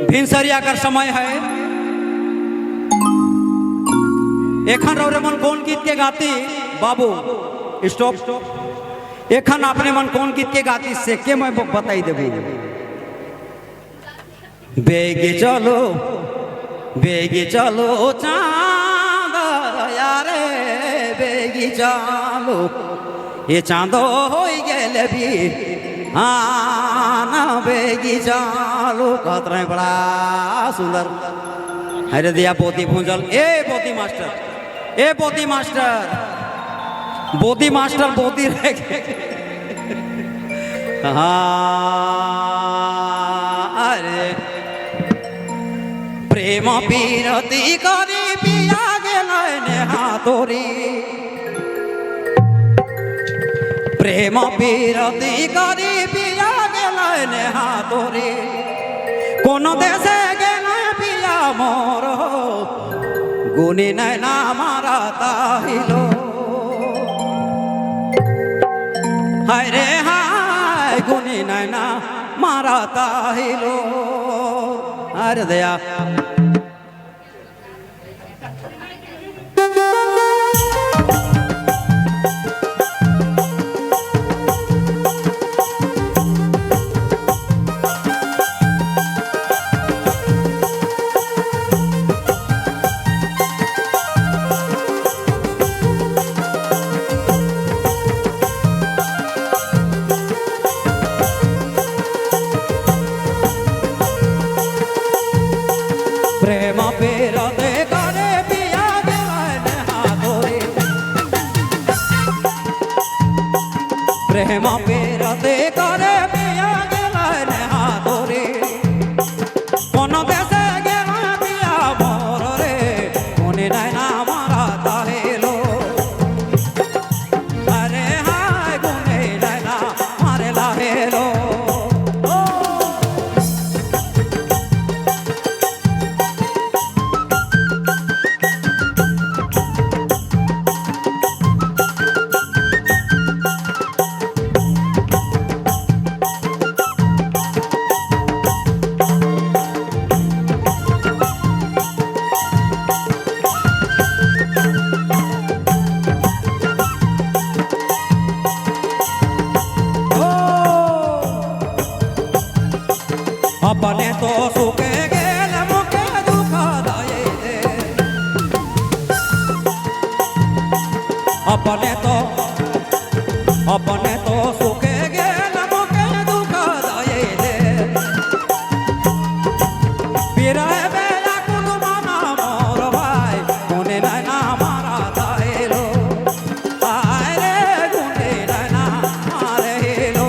भिनसरिया कर समय है। एखन रे मन कौन गीत के गाती बाबू स्टॉप। एखन अपने मन कौन गीत के गाती से के मैं बताई देबू। बेगे चलो चांद यारे बेगी चलो ये चांदो हो गेले भी आना बेगी चलो कहत रहे बड़ा सुंदर। अरे दिया पोती भूंजल ए पोती मास्टर बोती रह गए। अरे प्रेम पीरती करी पिया गेलै हाथोरी। प्रेम पीरती करी पिया गेलै हाथोरी। कोन देशे गेलै पिया मोर गुनी नैना मारा ताहिलो। हाय रे हाय गुनी नैना मारा ताहिलो। अरे दया प्रेम पीरती करे पिया गेलै हाथोरी। प्रेम पीरती करे पिया गेलै हाथोरी। कोन देशे गेलै पिया मोर रे गुनी नैना मारा ताहिलो। अरे हाय गुनी नैना मारे लाहेलो। अपने तो सुखे गेल मुखे दुख दये दे। अपने तो सुखे गेल मुखे दुख दये दे। बिरह बेला कुल मना मोर भाई गुनी नैना मारा ताहिलो। आय रे गुनी नैना मारेलो।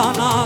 जाना